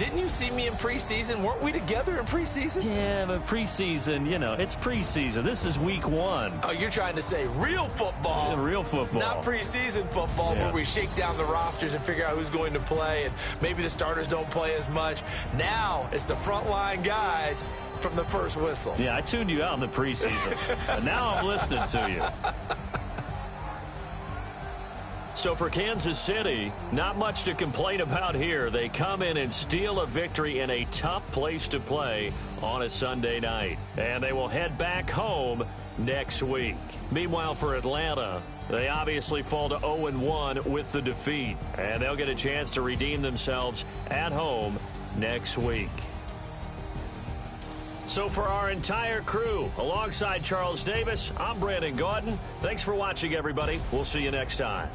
Didn't you see me in preseason? Weren't we together in preseason? Yeah, but preseason, it's preseason. This is week 1. Oh, you're trying to say real football. Yeah, real football. Not preseason football where we shake down the rosters and figure out who's going to play, and maybe the starters don't play as much. Now it's the frontline guys from the first whistle. Yeah, I tuned you out in the preseason. And now I'm listening to you. So for Kansas City, not much to complain about here. They come in and steal a victory in a tough place to play on a Sunday night. And they will head back home next week. Meanwhile, for Atlanta, they obviously fall to 0-1 with the defeat. And they'll get a chance to redeem themselves at home next week. So for our entire crew, alongside Charles Davis, I'm Brandon Gaudin. Thanks for watching, everybody. We'll see you next time.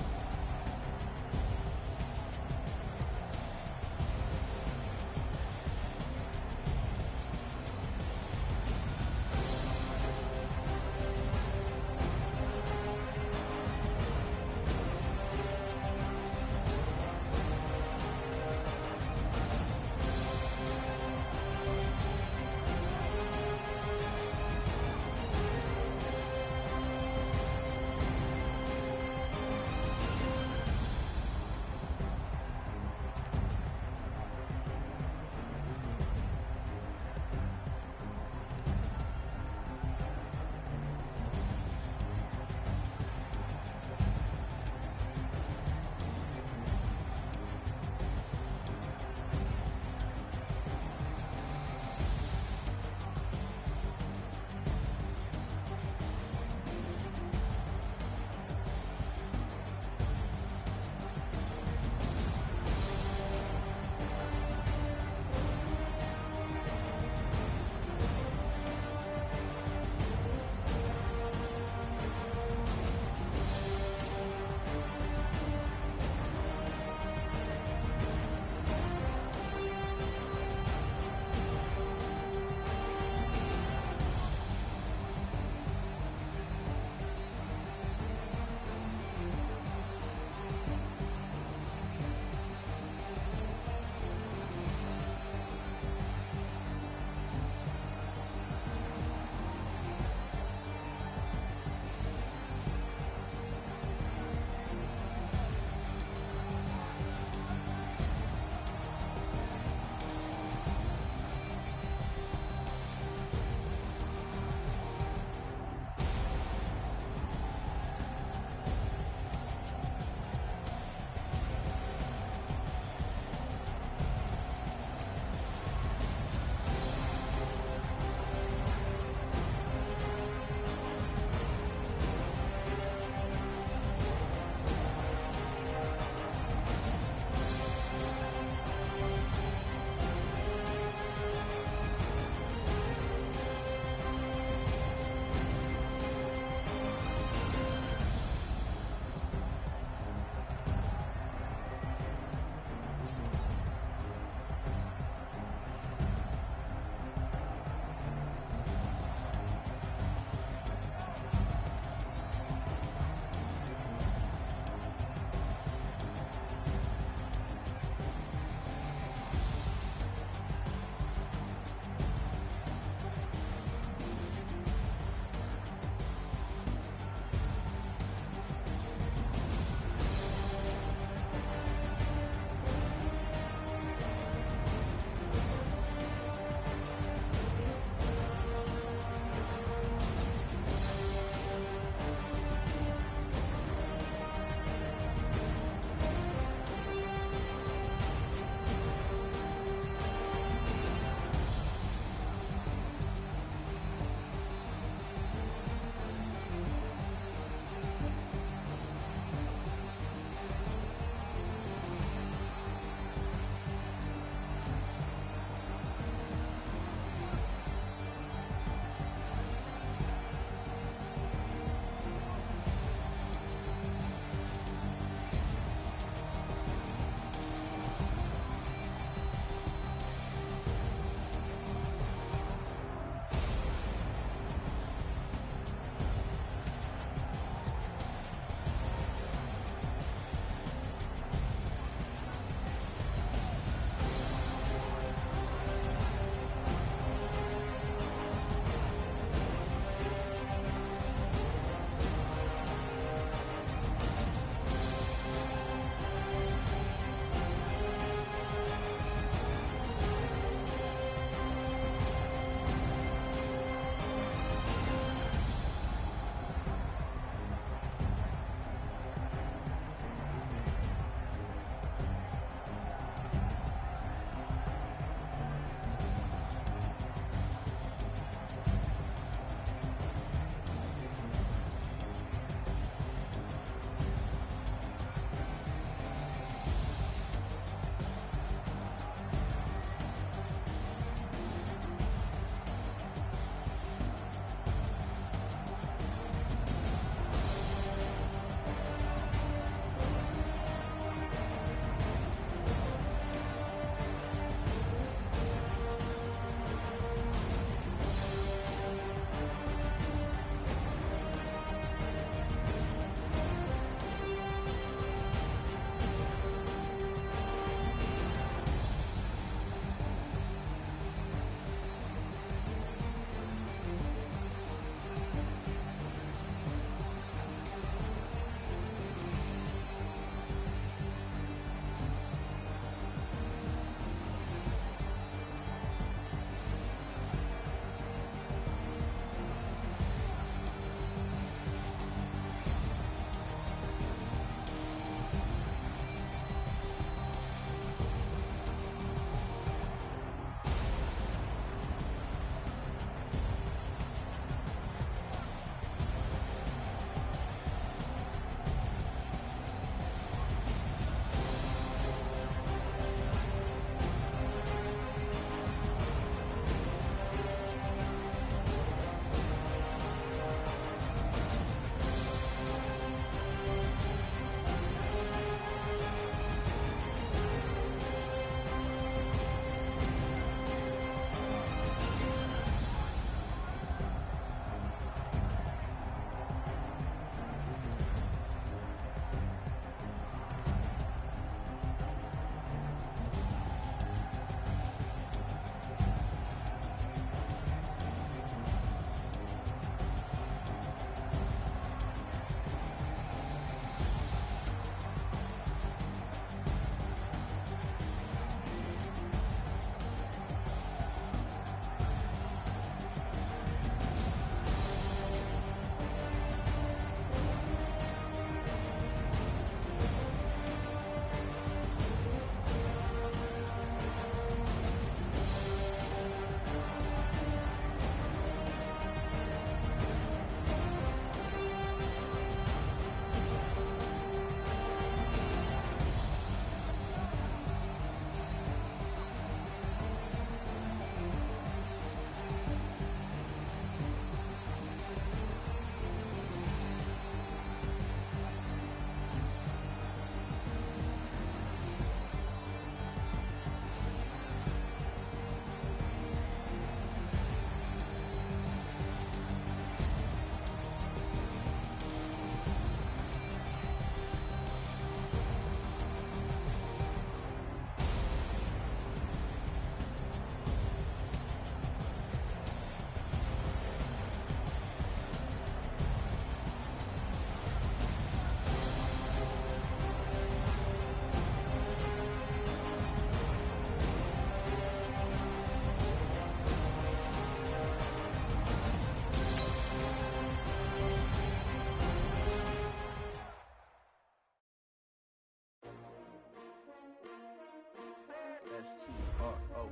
S-T-R-O.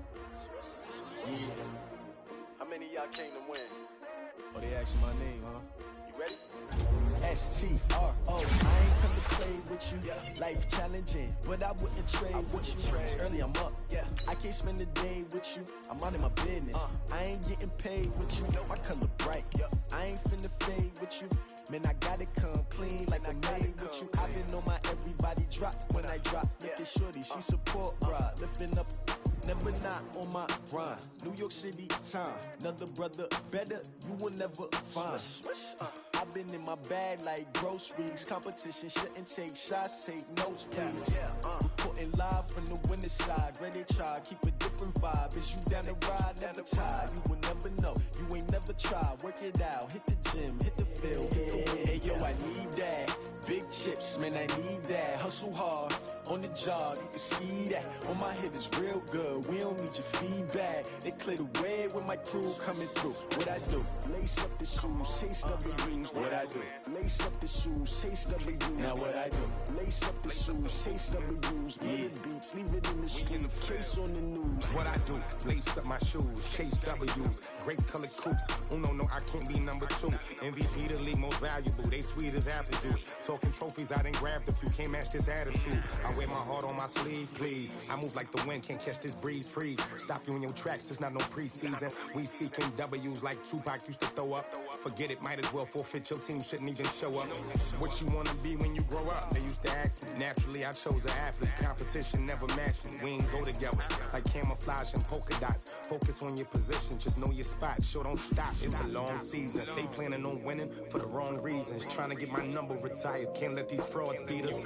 Yeah. How many of y'all came to win? Oh, they asking my name, huh? You ready? S-T-R-O. I ain't come to play with you. Life challenging, but I wouldn't trade with you. It's early, I'm up. I can't spend the day with you. I'm minding my business. I ain't getting paid with you. My color bright. I ain't finna fade with you. Man, I gotta come clean like I'm made with you. I've been on my everybody drop when I drop. Look at shorty, she support, bruh. Lifting up. Never not on my grind. New York City time. Another brother better, you will never find. I've been in my bag like groceries. Competition shouldn't take shots, take notes, please. Reporting live from the winning side. Ready to try, keep a different vibe. Is you down the ride, never tired. You will never know, you ain't never tried. Work it out, hit the gym, hit the field, hit the wind. Hey yo, I need that. Big chips, man, I need that. Hustle hard, on the job, you can see that. On my head is real good, we don't need your feedback. They clear the way when my crew coming through. What I do? Lace up the shoes, chase W's. What I do? Lace up the shoes, chase W's. Now what I do? Lace up the shoes, chase W's. Yeah, beats, leave it in the street, case on the news. What I do? Lace up my shoes, chase W's. Great colored coops. Uno, no, I can't be number 2. MVP the league most valuable. They sweet as apple juice. Talking trophies, I done grabbed a few. Can't match this attitude. I wear my heart on my sleeve, please. I move like the wind, can't catch this breeze, freeze. Stop you in your tracks, it's not no preseason. We seeking W's like Tupac used to throw up. Forget it, might as well forfeit. Your team shouldn't even show up. What you wanna be when you grow up? They used to ask me. Naturally, I chose an athlete. Competition never matched me. We ain't go together like camouflage and polka dots. Focus on your position, just know your spot. Sure, don't stop. It's a long season. They planning on winning for the wrong reasons. Trying to get my number retired. Can't let these frauds beat us.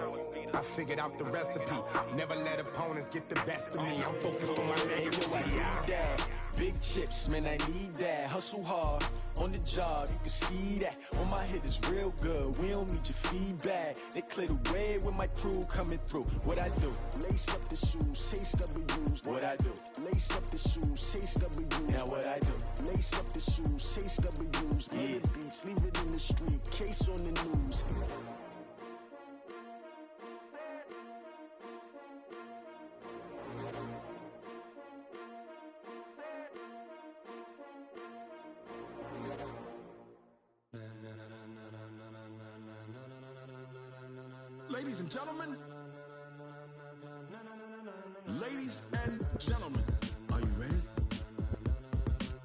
I figured out the recipe. Never let opponents get the best of me. I'm focused on my legacy. I need that. Big chips, man, I need that. Hustle hard, on the job, you can see that. On my head is real good, we don't need your feedback. They clear the way when my crew coming through. What I do? Lace up the shoes, chase W's. What I do? Lace up the shoes, chase W's. Now what I do? Lace up the shoes, chase W's. Yeah, beats, leave it in the street, case on the news. Ladies and gentlemen, ladies and gentlemen, are you ready?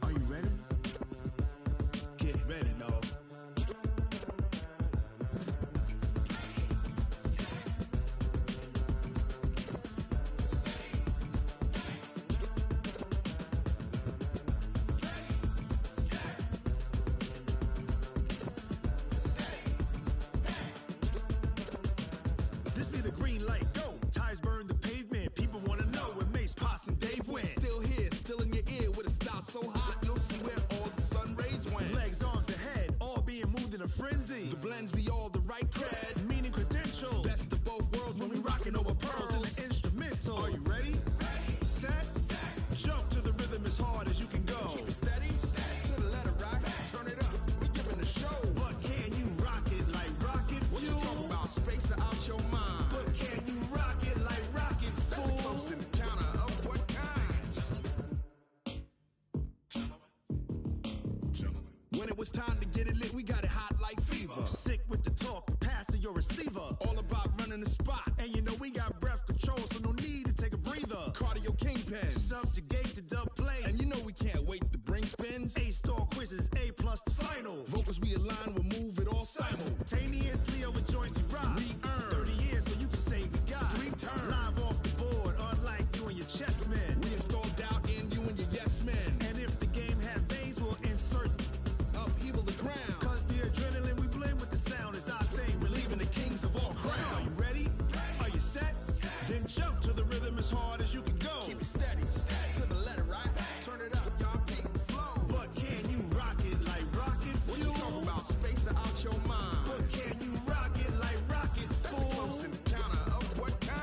Are you ready? Get ready, dog. This be the green light, go. Tires burn the pavement. People want to know where Mace, Potts, and Dave went. Still here, still in your ear with a style so hot, you'll see where all the sun rays went. Legs, arms, the head, all being moved in a frenzy. The blends be all the right cred, meaning credentials. Best of both worlds when we rocking over pearls in the instrumental. Are you ready? Set, jump to the rhythm as hard as you can go. Keep it steady, to the letter rock, turn it up, we giving the show. But can you rock it like rocket fuel? What you talking about, space or out your mind? But can you rock it like rockets, fool? That's a close encounter of what kind? When it was time to get it lit, we got it hot like fever. Sick with the talk, pass to your receiver. All about running the spot. And you know we got breath control, so no need to take a breather. Cardio kingpin, subjugate the dub play. And you know we can't wait to bring spins. A-star quizzes, A+ the final. Vocals we align, we'll move it all simultaneously over joints we rock. We earn 30 years, so you can say we got 3 turns. Live off the board, unlike you and your chess men. We installed doubt in you and your yes men. And if the game had veins, we'll insert upheaval the ground. Cause the adrenaline we blend with the sound is our thing, relieving the kings of all crowns. So are you ready? Are you set? Then jump to the rhythm as hard as you can go. Keep it steady, to the letter right. Turn it up, y'all keep the flow. But can you rock it like rocket fuel? What you talking about, space or out your mind? But can you rock it like rockets, fool? That's a close encounter of what kind?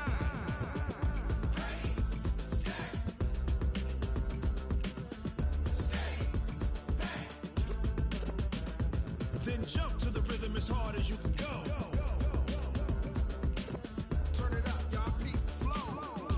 Then jump to the rhythm as hard as you can go. Turn it up, y'all keep the flow.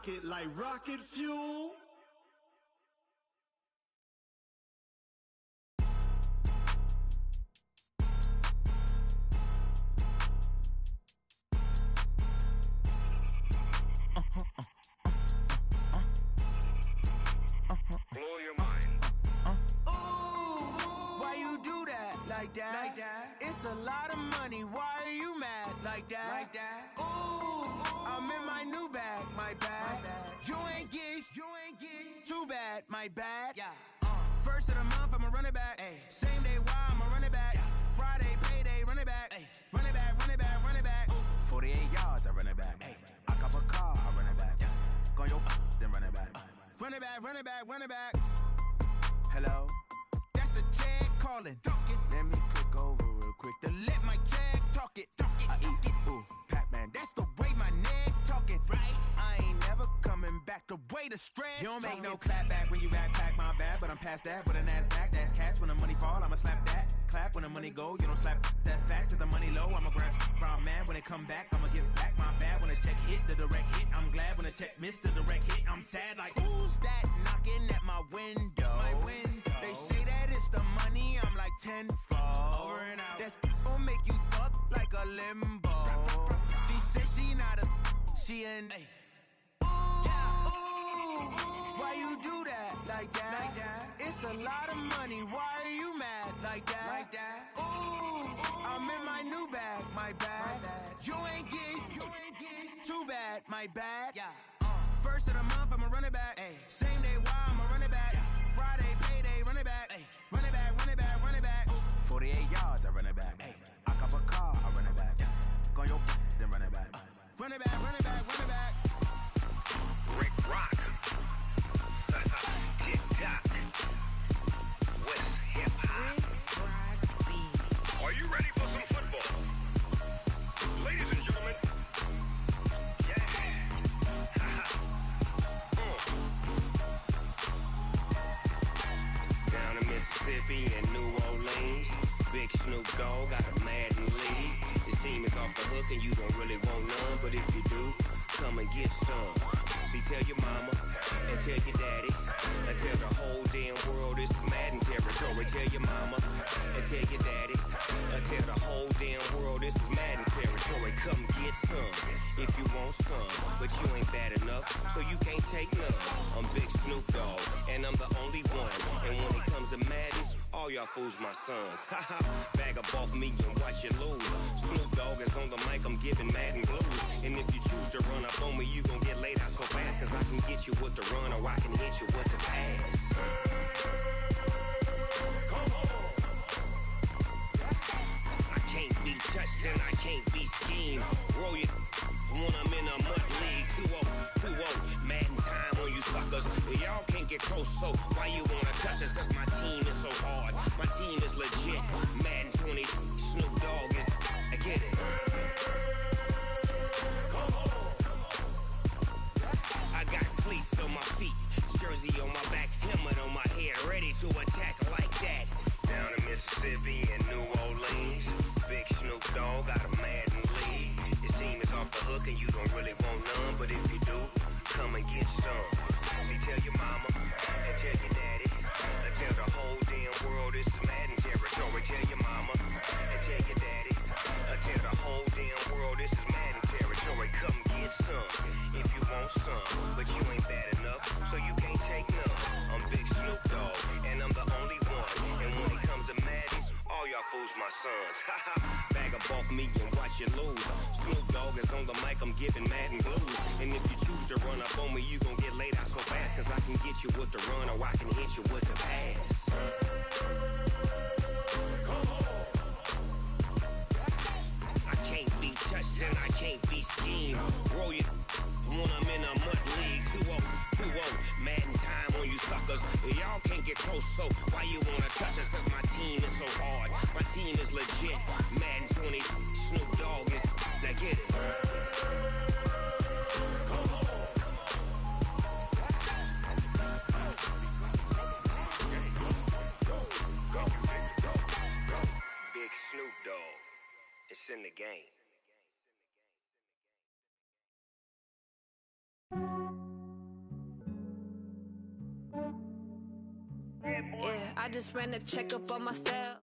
rocket like rocket fuel. Blow your mind. Why you do that like that? Like that? It's a lot of money. Why are you mad like that? Like that? Ooh, I'm in my new bag, my bad. You ain't get too bad, my bad. Yeah. First of the month, I'ma run it back. Ay. Same day, why I'ma run it back. Yeah. Friday, payday, run it back. Ay. Run it back, run it back, run it back. 48 yards, I run it back. Ay. I cop a car, I run it back. Yeah. Go your then run it back. Run it back, run it back, run it back. Hello? That's the jag calling. Let me click over real quick to let my jag talk it. I eat it, ooh, Pac-Man. That's the way my neck talking. Right? I ain't never coming back. The way the stress. You don't make no clap back when you backpack, my bad. But I'm past that with a NASDAQ. That's cash when the money fall. I'ma slap that. Clap when the money go. You don't slap. That's facts. If the money low, I'ma grab brown man. When it come back, I'ma give back my bad. When the check hit, the direct hit. I'm glad when the check missed the direct hit. I'm sad like, who's that knocking at my window? My window. They say that it's the money. I'm like tenfold. Over and out. That's gon' make you up like a limbo. She said she not a, she an. Why you do that like that? Like that? It's a lot of money. Why are you mad like that? Like that? Ooh, I'm in my new bag, my bad. You ain't get too bad, my bad. Yeah. First of the month, I'ma run it back. Ay. Same day, why I'ma run it back. Yeah. Friday, payday, run it back. Ay. Run it back, run it back, run it back. 48 yards, I run it back. Ay. I cop a car, I run it back. Yeah. Go your then run it back. Run it back, run it back, run it back. Rick Rock. TikTok. West Hip Hop. Are you ready for some football? Ladies and gentlemen. Yeah. Down in Mississippi and New Orleans, Big Snoop Dogg got a Madden league. His team is off the hook and you don't really want none, but if you do, come and get some. See, tell your mama and tell your daddy and tell the whole damn world this is Madden territory. Tell your mama and tell your daddy and tell the whole damn world this is Madden territory. Come get some if you want some, but you ain't bad enough, so you can't take none. I'm Big Snoop Dogg and I'm the only one. And when it comes to Madden, all y'all fools my sons. Haha, bag up off me and watch you lose. Snoop Dogg is on the mic, I'm giving Madden blues. And if you choose to run up on me, you gon' get laid out so fast. Cause I can get you with the run or I can hit you with the pass. I can't be touched and I can't be schemed. Roll you when I'm in a mud league. 2-0, Madden time on you suckers. Y'all can't get close, so why you wanna touch us? Cause my team is so hard. My team is legit. Madden 20, Snoop Dogg is, I get it. I got cleats on my feet, jersey on my back, helmet on my head, ready to attack like that. Down in Mississippi and New Orleans, Big Snoop Dogg got a Madden league. His team is off the hook and you don't really want none, but if you do, come and get some. See, tell your mama and tell your daddy and tell the whole damn world this is Madden territory. Tell your mama and tell your daddy and tell the whole damn world this is Madden territory. Come get some if you want some, but you ain't bad enough, so you can't take none. I'm Big Snoop Dogg and I'm the only one. And when it comes to Madden, all y'all fools my sons. Bag up off me and watch you lose. Snoop Dogg is on the mic, I'm giving Madden blues. And if you choose to run up on me, you gon' get laid out so fast. Cause I can get you with the run or I can hit you with the pass. I can't be touched and I can't be schemed. Roll you when I'm in a mud league. 2-0, Madden time on you suckers. Y'all can't get close, so why you wanna touch us? Cause my team is so hard. My team is legit. Madden 20, Snoop Dogg is, now get it. Big Snoop Dogg, it's in the game. I just ran a checkup on my cell.